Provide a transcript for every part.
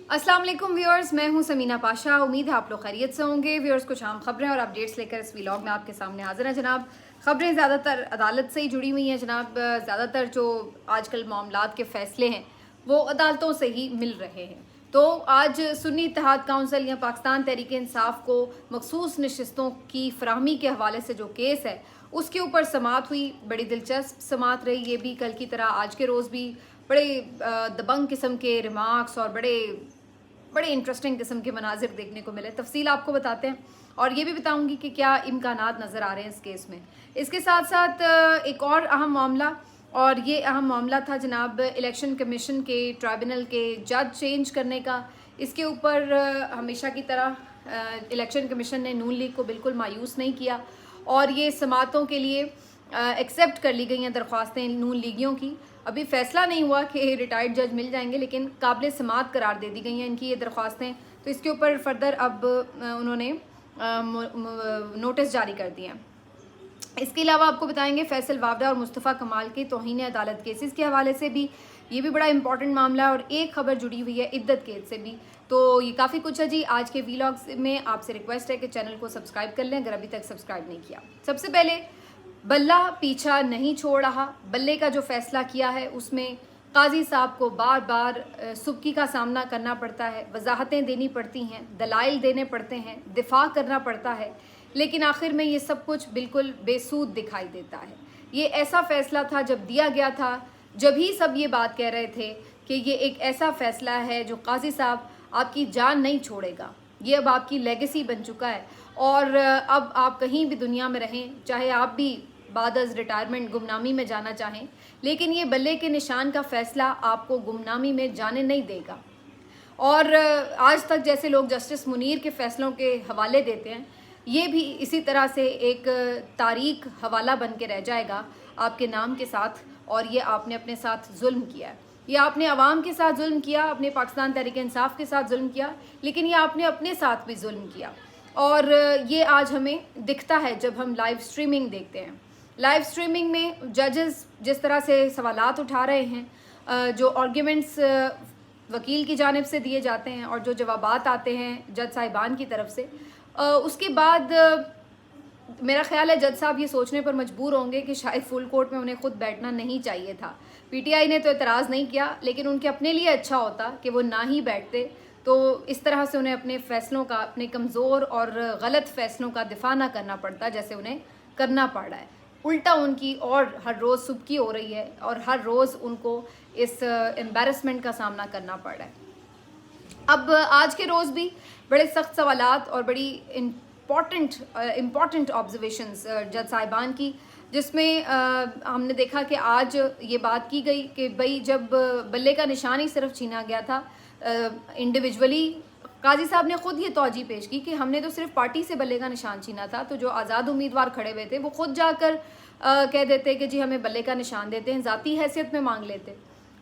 अस्सलाम वालेकुम व्यूअर्स, मैं हूं समीना पाशा। उम्मीद है आप लोग खैरियत से होंगे। व्यूअर्स, कुछ आम खबरें और अपडेट्स लेकर इस व्लॉग में आपके सामने हाजिर हैं जनाब। खबरें ज़्यादातर अदालत से ही जुड़ी हुई हैं जनाब। ज़्यादातर जो आजकल मामलात के फ़ैसले हैं वो अदालतों से ही मिल रहे हैं। तो आज सुन्नी इत्तेहाद काउंसिल या पाकिस्तान तहरीक इंसाफ को मखसूस नशिस्तों की फराहमी के हवाले से जो केस है उसके ऊपर समात हुई। बड़ी दिलचस्प समात रही। ये भी कल की तरह आज के रोज़ भी बड़े दबंग किस्म के रिमार्क्स और बड़े इंटरेस्टिंग किस्म के मनाजिर देखने को मिले। तफसील आपको बताते हैं और ये भी बताऊंगी कि क्या इम्कानात नज़र आ रहे हैं इस केस में। इसके साथ साथ एक और अहम मामला, और ये अहम मामला था जनाब इलेक्शन कमीशन के ट्राइब्यूनल के जज चेंज करने का। इसके ऊपर हमेशा की तरह इलेक्शन कमीशन ने नून लीग को बिल्कुल मायूस नहीं किया और ये समातों के लिए एक्सेप्ट कर ली गई हैं दरख्वास्तें नून लीगियों की। अभी फैसला नहीं हुआ कि रिटायर्ड जज मिल जाएंगे, लेकिन काबिल समात करार दे दी गई हैं इनकी ये दरख्वास्तें। तो इसके ऊपर फर्दर अब उन्होंने नोटिस जारी कर दिए हैं। इसके अलावा आपको बताएंगे फैसल वावडा और मुस्तफ़ा कमाल के तौहीन अदालत केसेस के हवाले से भी, ये भी बड़ा इंपॉर्टेंट मामला है। और एक खबर जुड़ी हुई है इद्दत केस से भी। तो ये काफ़ी कुछ है जी आज के व्लॉग्स में। आपसे रिक्वेस्ट है कि चैनल को सब्सक्राइब कर लें अगर अभी तक सब्सक्राइब नहीं किया। सबसे पहले बल्ला पीछा नहीं छोड़ रहा। बल्ले का जो फैसला किया है उसमें काजी साहब को बार बार सुबकी का सामना करना पड़ता है, वजाहतें देनी पड़ती हैं, दलाइल देने पड़ते हैं, दिफा करना पड़ता है, लेकिन आखिर में ये सब कुछ बिल्कुल बेसूद दिखाई देता है। ये ऐसा फैसला था जब दिया गया था, जब ही सब ये बात कह रहे थे कि ये एक ऐसा फैसला है जो काजी साहब आपकी जान नहीं छोड़ेगा, ये अब आपकी लेगेसी बन चुका है। और अब आप कहीं भी दुनिया में रहें, चाहे आप भी बादज़ रिटायरमेंट गुमनामी में जाना चाहें, लेकिन ये बल्ले के निशान का फ़ैसला आपको गुमनामी में जाने नहीं देगा। और आज तक जैसे लोग जस्टिस मुनीर के फ़ैसलों के हवाले देते हैं, ये भी इसी तरह से एक तारीख हवाला बन के रह जाएगा आपके नाम के साथ। और ये आपने अपने साथ जुल्म किया है, ये आपने अवाम के साथ जुल्म किया, अपने पाकिस्तान तहरीक इंसाफ के साथ जुल्म किया, लेकिन ये आपने अपने साथ भी जुल्म किया। और ये आज हमें दिखता है जब हम लाइव स्ट्रीमिंग देखते हैं। लाइव स्ट्रीमिंग में जजेस जिस तरह से सवालात उठा रहे हैं, जो आर्ग्यूमेंट्स वकील की जानिब से दिए जाते हैं और जो जवाबात आते हैं जज साहिबान की तरफ से, उसके बाद मेरा ख्याल है जज साहब ये सोचने पर मजबूर होंगे कि शायद फुल कोर्ट में उन्हें खुद बैठना नहीं चाहिए था। पीटीआई ने तो एतराज़ नहीं किया, लेकिन उनके अपने लिए अच्छा होता कि वो ना ही बैठते। तो इस तरह से उन्हें अपने फ़ैसलों का, अपने कमज़ोर और गलत फ़ैसलों का दिफा ना करना पड़ता जैसे उन्हें करना पड़ रहा है। उल्टा उनकी और हर रोज़ सुबकी हो रही है और हर रोज़ उनको इस एम्बैरसमेंट का सामना करना पड़ रहा है। अब आज के रोज़ भी बड़े सख्त सवालात और बड़ी इम्पॉर्टेंट ऑब्जर्वेशंस जज साहिबान की, जिसमें हमने देखा कि आज ये बात की गई कि भाई जब बल्ले का निशान ही सिर्फ छीना गया था इंडिविजुअली, काजी साहब ने खुद ये तौजी पेश की कि हमने तो सिर्फ पार्टी से बल्ले का निशान छीना था। तो जो आज़ाद उम्मीदवार खड़े हुए थे वो खुद जाकर कह देते कि जी हमें बल्ले का निशान देते हैं, ज़ाती हैसियत में मांग लेते।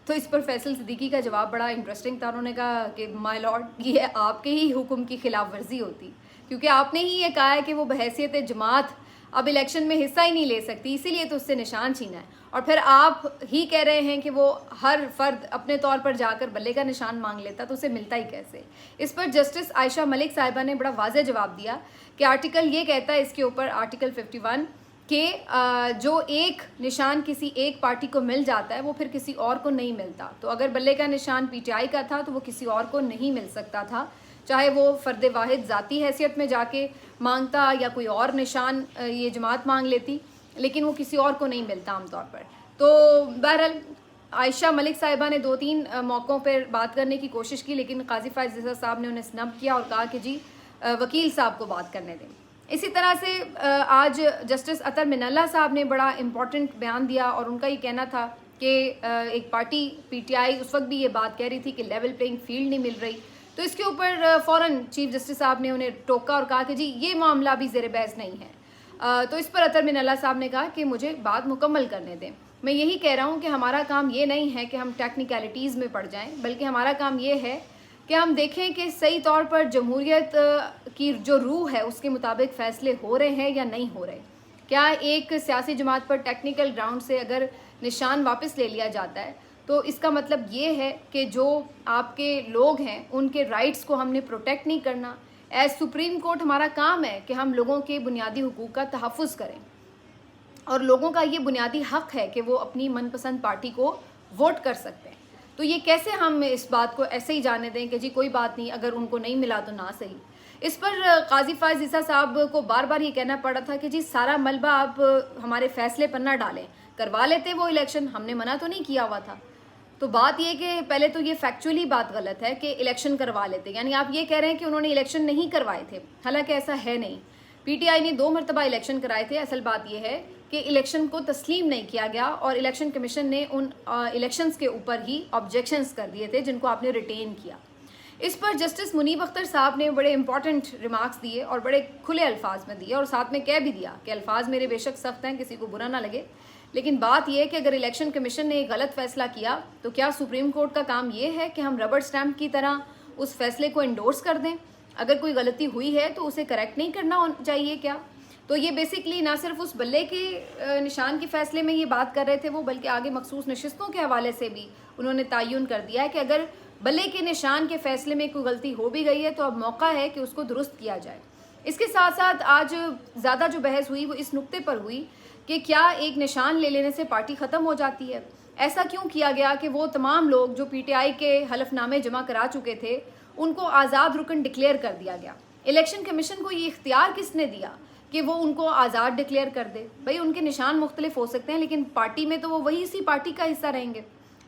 तो इस पर फैसल सिद्दीकी का जवाब बड़ा इंटरेस्टिंग था। उन्होंने कहा कि माय लॉर्ड, ये आपके ही हुक्म की खिलाफ वर्जी होती, क्योंकि आपने ही ये कहा है कि वो बहैसियत जमात अब इलेक्शन में हिस्सा ही नहीं ले सकती, इसीलिए तो उससे निशान छीना है। और फिर आप ही कह रहे हैं कि वो हर फर्द अपने तौर पर जाकर बल्ले का निशान मांग लेता, तो उसे मिलता ही कैसे। इस पर जस्टिस आयशा मलिक साहिबा ने बड़ा वाज़ेह जवाब दिया कि आर्टिकल ये कहता है इसके ऊपर, आर्टिकल 51 कि जो एक निशान किसी एक पार्टी को मिल जाता है वो फिर किसी और को नहीं मिलता। तो अगर बल्ले का निशान पीटीआई का था तो वो किसी और को नहीं मिल सकता था, चाहे वो फ़र्द वाहिद ज़ाती हैसियत में जाके मांगता या कोई और निशान ये जमात मांग लेती, लेकिन वो किसी और को नहीं मिलता आमतौर पर। तो बहरहाल आयशा मलिक साहिबा ने 2-3 मौक़ों पर बात करने की कोशिश की, लेकिन काजी फ़ायज़ साहब ने उन्हें स्नब किया और कहा कि जी वकील साहब को बात करने दें। इसी तरह से आज जस्टिस अतर मिनल्ला साहब ने बड़ा इम्पॉर्टेंट बयान दिया और उनका ये कहना था कि एक पार्टी पीटीआई उस वक्त भी ये बात कह रही थी कि लेवल प्लेइंग फील्ड नहीं मिल रही। तो इसके ऊपर फ़ौरन चीफ जस्टिस साहब ने उन्हें टोका और कहा कि जी ये मामला अभी ज़ेर बहस नहीं है। तो इस पर अतर मिनल्ला साहब ने कहा कि मुझे बात मुकम्मल करने दें। मैं यही कह रहा हूँ कि हमारा काम ये नहीं है कि हम टेक्निकलिटीज़ में पड़ जाएँ, बल्कि हमारा काम ये है कि हम देखें कि सही तौर पर जमहूरियत की जो रूह है उसके मुताबिक फ़ैसले हो रहे हैं या नहीं हो रहे। क्या एक सियासी जमात पर टेक्निकल ग्राउंड से अगर निशान वापस ले लिया जाता है तो इसका मतलब ये है कि जो आपके लोग हैं उनके राइट्स को हमने प्रोटेक्ट नहीं करना। एज सुप्रीम कोर्ट हमारा काम है कि हम लोगों के बुनियादी हुकूक का तहफ़्फ़ुज़ करें, और लोगों का ये बुनियादी हक़ है कि वो अपनी मनपसंद पार्टी को वोट कर सकते हैं। तो ये कैसे हम इस बात को ऐसे ही जाने दें कि जी कोई बात नहीं, अगर उनको नहीं मिला तो ना सही। इस पर काजी फायज़ ईसा साहब को बार बार ये कहना पड़ा था कि जी सारा मलबा आप हमारे फैसले पर ना डालें, करवा लेते वो इलेक्शन, हमने मना तो नहीं किया हुआ था। तो बात ये कि पहले तो ये फैक्चुअली बात गलत है कि इलेक्शन करवा लेते, यानी आप ये कह रहे हैं कि उन्होंने इलेक्शन नहीं करवाए थे, हालांकि ऐसा है नहीं। पीटीआई ने 2 मरतबा इलेक्शन कराए थे। असल बात यह है कि इलेक्शन को तस्लीम नहीं किया गया और इलेक्शन कमीशन ने उन इलेक्शंस के ऊपर ही ऑब्जेक्शंस कर दिए थे जिनको आपने रिटेन किया। इस पर जस्टिस मुनीब अख्तर साहब ने बड़े इंपॉर्टेंट रिमार्क्स दिए और बड़े खुले अल्फाज में दिए, और साथ में कह भी दिया कि अल्फाज मेरे बेशक सख्त हैं, किसी को बुरा ना लगे, लेकिन बात यह है कि अगर इलेक्शन कमीशन ने एक गलत फैसला किया तो क्या सुप्रीम कोर्ट का काम यह है कि हम रबड़ स्टैम्प की तरह उस फैसले को इंडोर्स कर दें? अगर कोई गलती हुई है तो उसे करेक्ट नहीं करना चाहिए क्या? तो ये बेसिकली ना सिर्फ उस बल्ले के निशान के फैसले में ये बात कर रहे थे वो, बल्कि आगे मखसूस नशिस्तों के हवाले से भी उन्होंने तयन कर दिया है कि अगर बल्ले के निशान के फैसले में कोई गलती हो भी गई है तो अब मौका है कि उसको दुरुस्त किया जाए। इसके साथ साथ आज ज़्यादा जो बहस हुई वो इस नुक्ते पर हुई कि क्या एक निशान ले लेने से पार्टी ख़त्म हो जाती है? ऐसा क्यों किया गया कि वो तमाम लोग जो पीटीआई के हलफनामे जमा करा चुके थे उनको आज़ाद रुकन डिक्लेयर कर दिया गया? इलेक्शन कमीशन को ये इख्तियार किसने दिया कि वो उनको आज़ाद डिक्लेयर कर दे? भाई उनके निशान मुख्तलिफ हो सकते हैं लेकिन पार्टी में तो वो वही इसी पार्टी का हिस्सा रहेंगे।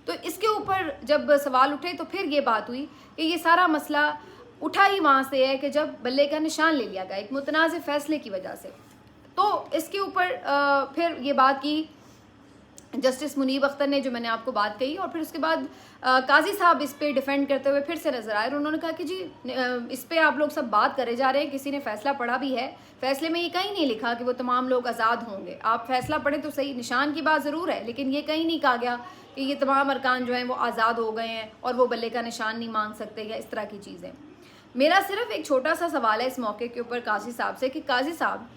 तो इसके ऊपर जब सवाल उठे तो फिर ये बात हुई कि ये सारा मसला उठा ही वहाँ से है कि जब बल्ले का निशान ले लिया गया एक मुतनाज़ फैसले की वजह से। तो इसके ऊपर फिर ये बात की जस्टिस मुनीब अख्तर ने, जो मैंने आपको बात कही, और फिर उसके बाद काजी साहब इस पे डिफेंड करते हुए फिर से नजर आए और उन्होंने कहा कि जी इस पे आप लोग सब बात करे जा रहे हैं, किसी ने फैसला पढ़ा भी है, फैसले में ये कहीं नहीं लिखा कि वो तमाम लोग आज़ाद होंगे। आप फैसला पढ़ें तो सही, निशान की बात ज़रूर है लेकिन ये कहीं नहीं कहा गया कि ये तमाम अरकान जो हैं वो आज़ाद हो गए हैं और वो बल्ले का निशान नहीं मांग सकते या इस तरह की चीज़ें। मेरा सिर्फ एक छोटा सा सवाल है इस मौके के ऊपर काजी साहब से कि काजी साहब,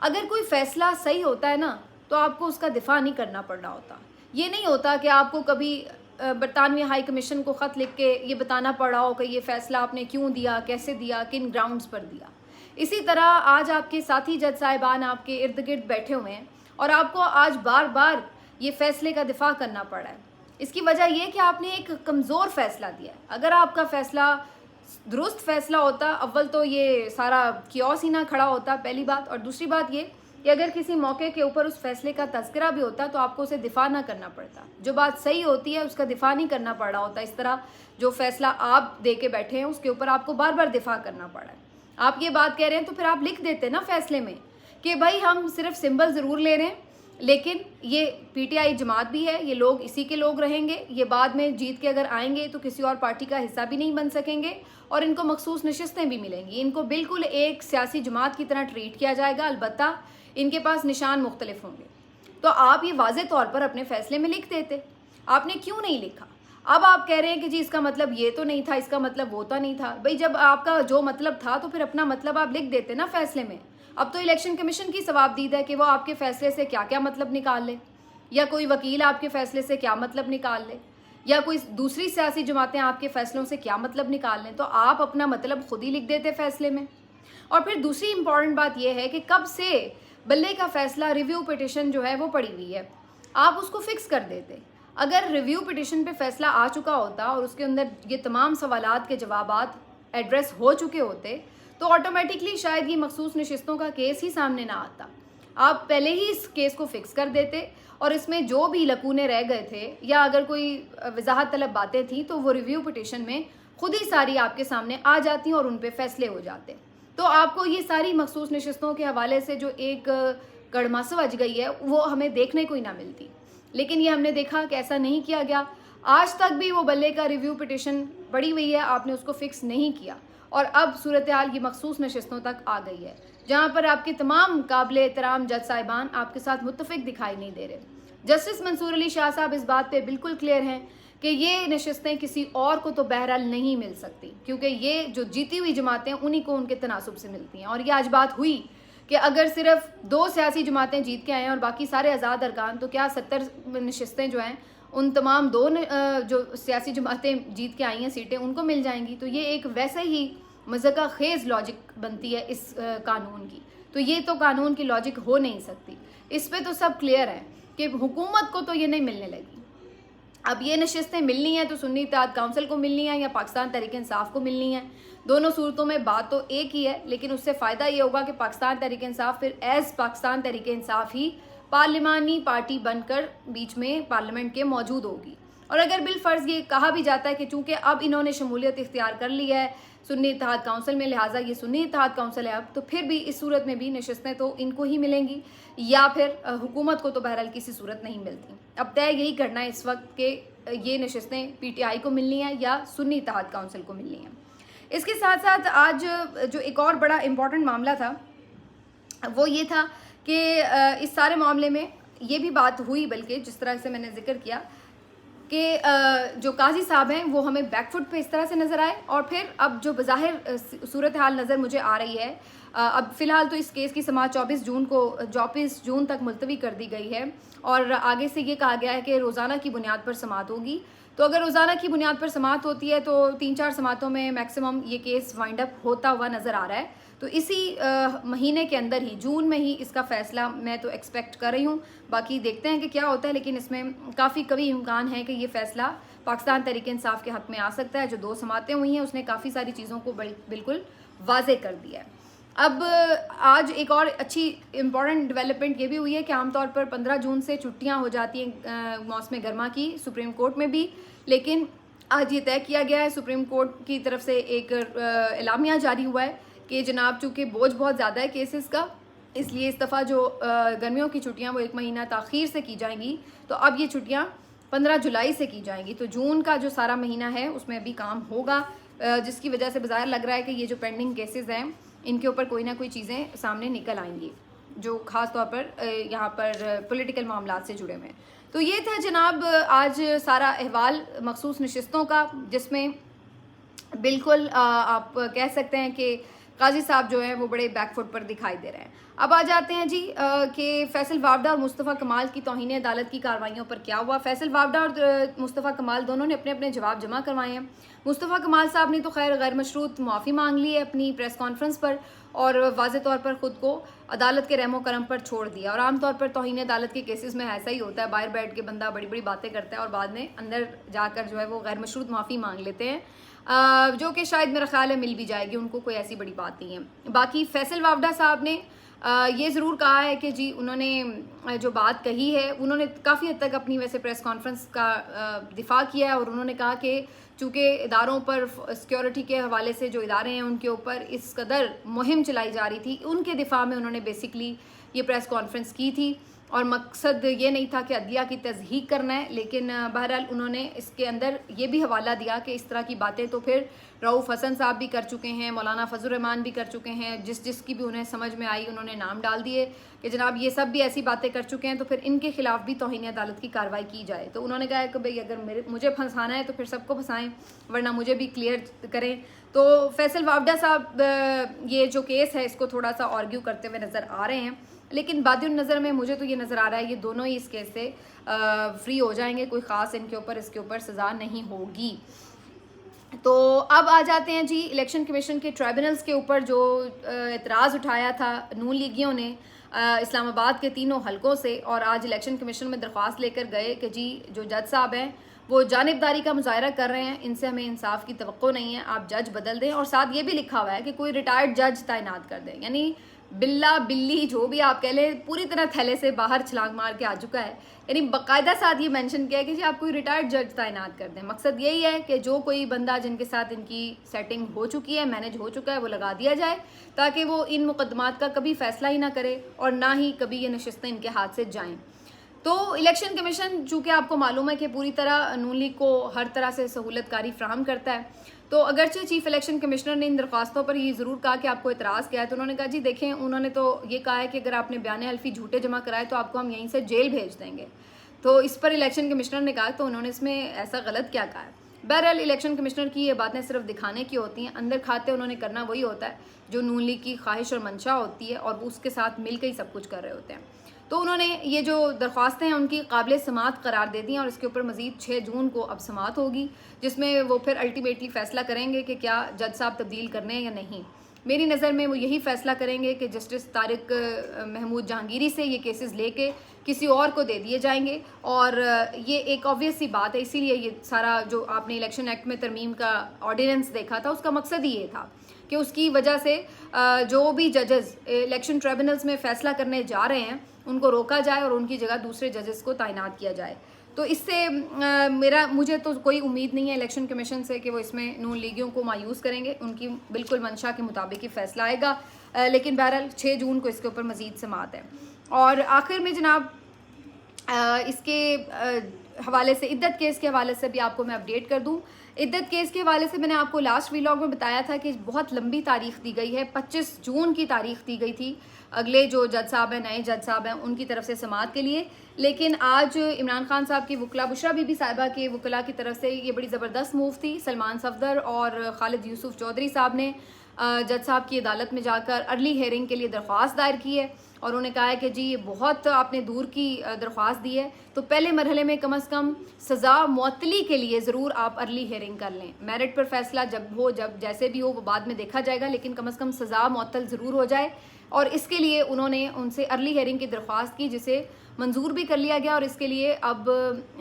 अगर कोई फ़ैसला सही होता है ना तो आपको उसका दिफा नहीं करना पड़ रहा होता। ये नहीं होता कि आपको कभी बरतानवी हाई कमीशन को ख़त लिख के ये बताना पड़ा हो कि ये फ़ैसला आपने क्यों दिया, कैसे दिया, किन ग्राउंड्स पर दिया। इसी तरह आज आपके साथी जज साहिबान आपके इर्द गिर्द बैठे हुए हैं और आपको आज बार बार ये फ़ैसले का दिफा करना पड़ा है। इसकी वजह यह कि आपने एक कमज़ोर फ़ैसला दिया है। अगर आपका फ़ैसला दुरुस्त फ़ैसला होता, अव्वल तो ये सारा कियोस ही ना खड़ा होता, पहली बात। और दूसरी बात ये कि अगर किसी मौके के ऊपर उस फैसले का तज़किरा भी होता तो आपको उसे दिफा ना करना पड़ता। जो बात सही होती है उसका दिफा नहीं करना पड़ रहा होता। इस तरह जो फैसला आप दे के बैठे हैं उसके ऊपर आपको बार बार दिफा करना पड़ा है। आप ये बात कह रहे हैं तो फिर आप लिख देते ना फैसले में कि भाई हम सिर्फ सिंबल ज़रूर ले रहे हैं लेकिन ये पीटीआई जमात भी है, ये लोग इसी के लोग रहेंगे, ये बाद में जीत के अगर आएंगे तो किसी और पार्टी का हिस्सा भी नहीं बन सकेंगे और इनको मखसूस नशिस्तें भी मिलेंगी। इनको बिल्कुल एक सियासी जमात की तरह ट्रीट किया जाएगा, अलबत्ता इनके पास निशान मुख्तलिफ होंगे। तो आप ये वाज़े तौर पर अपने फैसले में लिख देते, आपने क्यों नहीं लिखा? अब आप कह रहे हैं कि जी इसका मतलब ये तो नहीं था, इसका मतलब वो तो नहीं था। भाई जब आपका जो मतलब था तो फिर अपना मतलब आप लिख देते ना फैसले में। अब तो इलेक्शन कमीशन की सवाबदीद है कि वो आपके फैसले से क्या क्या मतलब निकाल ले, या कोई वकील आपके फैसले से क्या मतलब निकाल ले, या कोई दूसरी सियासी जमातें आपके फैसलों से क्या मतलब निकाल लें। तो आप अपना मतलब खुद ही लिख देते फैसले में। और फिर दूसरी इंपॉर्टेंट बात यह है कि कब से बल्ले का फैसला रिव्यू पिटिशन जो है वो पड़ी हुई है, आप उसको फिक्स कर देते। अगर रिव्यू पिटिशन पे फैसला आ चुका होता और उसके अंदर ये तमाम सवालात के जवाबात एड्रेस हो चुके होते तो ऑटोमेटिकली शायद ये मखसूस नशिस्तों का केस ही सामने ना आता। आप पहले ही इस केस को फिक्स कर देते और इसमें जो भी लकूने रह गए थे या अगर कोई वजाहत तलब बातें थी तो वो रिव्यू पिटिशन में खुद ही सारी आपके सामने आ जाती और उन पे फैसले हो जाते। तो आपको ये सारी मखसूस नशिस्तों के हवाले से जो एक गड़मास बच गई है वो हमें देखने को ही ना मिलती। लेकिन ये हमने देखा कि ऐसा नहीं किया गया। आज तक भी वो बल्ले का रिव्यू पिटिशन पड़ी हुई है, आपने उसको फिक्स नहीं किया और अब सूरत हाल ये मखसूस नशिस्तों तक आ गई है जहाँ पर आपके तमाम काबिल एहतराम जज साहिबान आपके साथ मुत्तफिक दिखाई नहीं दे रहे। जस्टिस मंसूर अली शाह साहब इस बात पे बिल्कुल क्लियर हैं कि ये नशिस्तें किसी और को तो बहरहाल नहीं मिल सकती, क्योंकि ये जो जीती हुई जमातें उन्हीं को उनके तनासुब से मिलती हैं। और ये आज बात हुई कि अगर सिर्फ 2 सियासी जमातें जीत के आए हैं और बाकी सारे आज़ाद अरकान, तो क्या 70 नशिस्तें जो हैं उन तमाम जो सियासी जमातें जीत के आई हैं सीटें उनको मिल जाएंगी। तो ये एक वैसे ही मज़ाक़ा ख़ेज़ लॉजिक बनती है इस कानून की। तो ये तो कानून की लॉजिक हो नहीं सकती। इस पे तो सब क्लियर है कि हुकूमत को तो ये नहीं मिलने लगी। अब ये नशिस्तें मिलनी है तो सुन्नी इत्तेहाद काउंसिल को मिलनी है या पाकिस्तान तहरीक इंसाफ को मिलनी है। दोनों सूरतों में बात तो एक ही है, लेकिन उससे फ़ायदा ये होगा कि पाकिस्तान तहरीक इंसाफ फिर एज़ पाकिस्तान तहरीक इंसाफ ही पार्लिमानी पार्टी बनकर बीच में पार्लियामेंट के मौजूद होगी। और अगर बिलफर्ज ये कहा भी जाता है कि चूंकि अब इन्होंने शमूलियत इख्तियार कर ली है सुन्नी इत्तेहाद काउंसिल में, लिहाजा ये सुन्नी इत्तेहाद काउंसिल है अब, तो फिर भी इस सूरत में भी नशिस्तें तो इनको ही मिलेंगी या फिर हुकूमत को तो बहरहाल किसी सूरत नहीं मिलती। अब तय यही करना है इस वक्त कि ये नशिस्तें PTI को मिलनी है या सुन्नी इत्तेहाद काउंसिल को मिलनी है। इसके साथ साथ आज जो एक और बड़ा इम्पॉर्टेंट मामला था वो ये था कि इस सारे मामले में ये भी बात हुई, बल्कि जिस तरह से मैंने जिक्र किया कि जो काजी साहब हैं वो हमें बैकफुट पे इस तरह से नज़र आए, और फिर अब जो बज़ाहिर सूरत हाल नज़र मुझे आ रही है, अब फ़िलहाल तो इस केस की समाअत 24 जून तक मुलतवी कर दी गई है और आगे से ये कहा गया है कि रोज़ाना की बुनियाद पर समाअत होगी। तो अगर रोज़ाना की बुनियाद पर समाअत होती है तो 3-4 समाअतों में मैक्सिमम ये केस वाइंड अप होता हुआ नज़र आ रहा है। तो इसी महीने के अंदर ही, जून में ही इसका फ़ैसला मैं तो एक्सपेक्ट कर रही हूँ। बाकी देखते हैं कि क्या होता है, लेकिन इसमें काफ़ी कभी इम्कान है कि ये फ़ैसला पाकिस्तान तहरीक इंसाफ के हक़ में आ सकता है। जो 2 समाअतें हुई हैं उसने काफ़ी सारी चीज़ों को बिल्कुल वाज़े कर दिया है। अब आज एक और अच्छी इम्पॉर्टेंट डेवलपमेंट ये भी हुई है कि आमतौर पर 15 जून से छुट्टियां हो जाती हैं मौसम गर्मा की सुप्रीम कोर्ट में भी, लेकिन आज ये तय किया गया है, सुप्रीम कोर्ट की तरफ से एक एलामिया जारी हुआ है कि जनाब चूँकि बोझ बहुत ज़्यादा है केसेस का, इसलिए इस दफ़ा जो गर्मियों की छुट्टियाँ वो 1 महीना ताख़ीर से की जाएंगी। तो अब ये छुट्टियाँ 15 जुलाई से की जाएंगी। तो जून का जो सारा महीना है उसमें भी काम होगा, जिसकी वजह से बाज़ाहिर लग रहा है कि ये जो पेंडिंग केसेस हैं इनके ऊपर कोई ना कोई चीज़ें सामने निकल आएंगी जो ख़ास तौर पर यहाँ पर पॉलिटिकल मामलात से जुड़े हुए हैं। तो ये था जनाब आज सारा अहवाल मखसूस नशिस्तों का, जिसमें बिल्कुल आप कह सकते हैं कि काजी साहब जो हैं वो बड़े बैकफुट पर दिखाई दे रहे हैं। अब आ जाते हैं जी कि फैसल वावडा और मुस्तफ़ा कमाल की तौहीन अदालत की कार्रवाइयों पर क्या हुआ। फैसल वावडा और मुस्तफ़ा कमाल दोनों ने अपने अपने जवाब जमा करवाए हैं। मुस्तफ़ा कमाल साहब ने तो खैर गैर मशरूत मुआफ़ी मांग ली है अपनी प्रेस कॉन्फ्रेंस पर और वाज़े तौर पर ख़ुद को अदालत के रहमो करम पर छोड़ दिया। और आमतौर पर तौहीन अदालत के केसेस में ऐसा ही होता है, बाहर बैठ के बंदा बड़ी बड़ी बातें करता है और बाद में अंदर जाकर जो है वो गैर मशरूत माफ़ी मांग लेते हैं, जो कि शायद मेरा ख्याल है मिल भी जाएगी उनको, कोई ऐसी बड़ी बात नहीं है। बाकी फैसल वावडा साहब ने ये ज़रूर कहा है कि जी उन्होंने जो बात कही है उन्होंने काफ़ी हद तक अपनी वैसे प्रेस कॉन्फ्रेंस का दिफा किया है, और उन्होंने कहा कि चूँकि इदारों पर सिक्योरिटी के हवाले से जो इदारे हैं उनके ऊपर इस कदर मुहिम चलाई जा रही थी, उनके दिफा में उन्होंने बेसिकली ये प्रेस कॉन्फ्रेंस की थी और मकसद ये नहीं था कि अदलिया की तज़हीक करना है, लेकिन बहरहाल उन्होंने इसके अंदर ये भी हवाला दिया कि इस तरह की बातें तो फिर रऊफ़ हसन साहब भी कर चुके हैं, मौलाना फजल रहमान भी कर चुके हैं, जिसकी भी उन्हें समझ में आई उन्होंने नाम डाल दिए कि जनाब ये सब भी ऐसी बातें कर चुके हैं, तो फिर इनके खिलाफ भी तौहीन अदालत की कार्रवाई की जाए। तो उन्होंने कहा कि भाई अगर मुझे फंसाना है तो फिर सबको फंसाएं, वरना मुझे भी क्लियर करें। तो फैसल वावडा साहब ये जो केस है इसको थोड़ा सा आर्ग्यू करते हुए नज़र आ रहे हैं, लेकिन बादिन नज़र में मुझे तो ये नज़र आ रहा है ये दोनों ही इस केस से फ्री हो जाएंगे, कोई ख़ास इसके ऊपर सज़ा नहीं होगी। तो अब आ जाते हैं जी इलेक्शन कमीशन के ट्राइब्यूनल्स के ऊपर जो एतराज़ उठाया था नून लीगियों ने इस्लामाबाद के तीनों हलकों से, और आज इलेक्शन कमीशन में दरख्वास्त लेकर गए कि जी जो जज साहब हैं वो जानिबदारी का मुजाहरा कर रहे हैं, इनसे हमें इंसाफ की तवक्को नहीं है, आप जज बदल दें। और साथ ये भी लिखा हुआ है कि कोई रिटायर्ड जज तैनात कर दें, यानी बिल्ला बिल्ली जो भी आप कह लें पूरी तरह थैले से बाहर छलांग मार के आ चुका है, यानी बाकायदा साथ ये मेंशन किया है कि जी आप कोई रिटायर्ड जज तैनात कर दें। मकसद यही है कि जो कोई बंदा जिनके साथ इनकी सेटिंग हो चुकी है, मैनेज हो चुका है, वो लगा दिया जाए ताकि वो इन मुकदमात का कभी फैसला ही ना करे और ना ही कभी ये नशिस्तें इनके हाथ से जाएँ। तो इलेक्शन कमीशन चूँकि आपको मालूम है कि पूरी तरह नून लीग को हर तरह से सहूलतकारी फ्राहम करता है, तो अगरचे चीफ इलेक्शन कमिश्नर ने इन दरख्वास्तों पर ये ज़रूर कहा कि आपको एतराज़ किया है, तो उन्होंने कहा जी देखें, उन्होंने तो ये कहा है कि अगर आपने बयान हल्फी झूठे जमा कराए तो आपको हम यहीं से जेल भेज देंगे। तो इस पर इलेक्शन कमिश्नर ने कहा तो उन्होंने इसमें ऐसा गलत क्या कहा है। बहरहाल इलेक्शन कमिश्नर की ये बातें सिर्फ दिखाने की होती हैं, अंदर खाते उन्होंने करना वही होता है जो नून लीग की ख्वाहिश और मंशा होती है और उसके साथ मिलकर ही सब कुछ कर रहे होते हैं। तो उन्होंने ये जो दरख्वास्तें हैं उनकी काबिल समात करार दे दी हैं और इसके ऊपर मज़ीद 6 जून को अब समात होगी, जिसमें वो फिर अल्टीमेटली फ़ैसला करेंगे कि क्या जज साहब तब्दील करने हैं या नहीं। मेरी नज़र में वो यही फ़ैसला करेंगे कि जस्टिस तारिक महमूद जहांगीरी से ये केसेस लेके किसी और को दे दिए जाएंगे। और ये एक ऑब्वियस सी बात है, इसीलिए ये सारा जो आपने इलेक्शन एक्ट में तरमीम का ऑर्डिनेंस देखा था उसका मकसद ही ये था कि उसकी वजह से जो भी जजेस इलेक्शन ट्रिब्यूनल्स में फ़ैसला करने जा रहे हैं उनको रोका जाए और उनकी जगह दूसरे जजेस को तैनात किया जाए। तो इससे मुझे तो कोई उम्मीद नहीं है इलेक्शन कमीशन से कि वो इसमें नून लीगियों को मायूस करेंगे। उनकी बिल्कुल मंशा के मुताबिक ही फ़ैसला आएगा, लेकिन बहरहाल 6 जून को इसके ऊपर मज़ीद समात है। और आखिर में जनाब इसके हवाले से इद्दत केस के हवाले से भी आपको मैं अपडेट कर दूं। इद्दत केस के हवाले से मैंने आपको लास्ट व्लॉग में बताया था कि बहुत लंबी तारीख दी गई है, 25 जून की तारीख दी गई थी अगले जो जज साहब हैं, नए जज साहब हैं, उनकी तरफ से समाअत के लिए। लेकिन आज इमरान खान साहब की वकला बुशरा बीबी साहिबा के वकला की तरफ से ये बड़ी ज़बरदस्त मूव थी। सलमान सफदर और खालिद यूसुफ चौधरी साहब ने जज साहब की अदालत में जाकर अर्ली हेयरिंग के लिए दरख्वास्त दायर की है और उन्होंने कहा है कि जी ये बहुत आपने दूर की दरख्वास्त दी है, तो पहले मरहले में कम से कम सज़ा मुअत्तली के लिए ज़रूर आप अर्ली हेयरिंग कर लें। मेरिट पर फैसला जब जैसे भी हो वो बाद में देखा जाएगा, लेकिन कम से कम सज़ा मुअत्तल ज़रूर हो जाए। और इसके लिए उन्होंने उनसे अर्ली हेयरिंग की दरख्वास्त की, जिसे मंजूर भी कर लिया गया और इसके लिए अब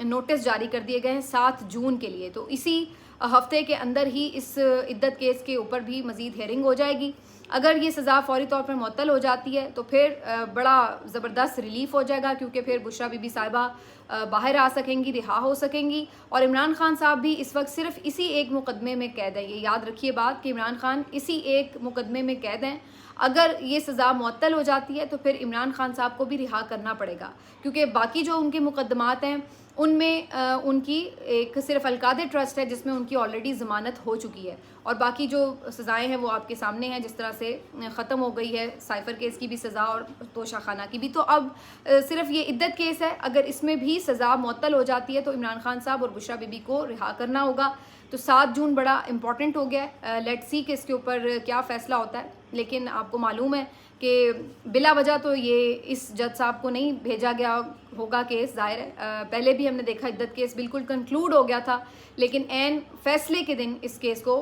नोटिस जारी कर दिए गए हैं 7 जून के लिए। तो इसी हफ्ते के अंदर ही इस इद्दत केस के ऊपर भी मज़ीद हेयरिंग हो जाएगी। अगर ये सज़ा फौरी तौर पर मुअत्तल हो जाती है तो फिर बड़ा ज़बरदस्त रिलीफ हो जाएगा, क्योंकि फिर बुशरा बीबी साहिबा बाहर आ सकेंगी, रिहा हो सकेंगी। और इमरान खान साहब भी इस वक्त सिर्फ इसी एक मुकदमे में कैद है। ये याद रखिए बात कि इमरान खान इसी एक मुकदमे में कैद हैं। अगर ये सज़ा मुअत्तल हो जाती है तो फिर इमरान खान साहब को भी रिहा करना पड़ेगा, क्योंकि बाकी जो उनके मुकदमात हैं उनमें उनकी एक सिर्फ अलकादे ट्रस्ट है जिसमें उनकी ऑलरेडी ज़मानत हो चुकी है, और बाकी जो सज़ाएं हैं वो आपके सामने हैं। जिस तरह से ख़त्म हो गई है साइफ़र केस की भी सज़ा और तोशा खाना की भी, तो अब सिर्फ ये इद्दत केस है। अगर इसमें भी सज़ा मुअत्तल हो जाती है तो इमरान खान साहब और बुशरा बीबी को रिहा करना होगा। तो 7 जून बड़ा इंपॉर्टेंट हो गया है। लेट्स सी कि इसके ऊपर क्या फ़ैसला होता है। लेकिन आपको मालूम है कि बिला वजह तो ये इस जज साहब को नहीं भेजा गया होगा केस, ज़ाहिर है। पहले भी हमने देखा इद्दत केस बिल्कुल कंक्लूड हो गया था, लेकिन एन फैसले के दिन इस केस को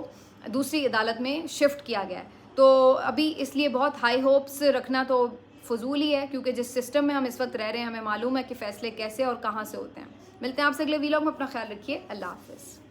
दूसरी अदालत में शिफ्ट किया गया है। तो अभी इसलिए बहुत हाई होप्स रखना तो फजूल ही है, क्योंकि जिस सिस्टम में हम इस वक्त रह रहे हैं हमें मालूम है कि फ़ैसले कैसे और कहाँ से होते हैं। मिलते हैं आपसे अगले वीलॉग में। अपना ख्याल रखिए। अल्लाह हाफ़िज़।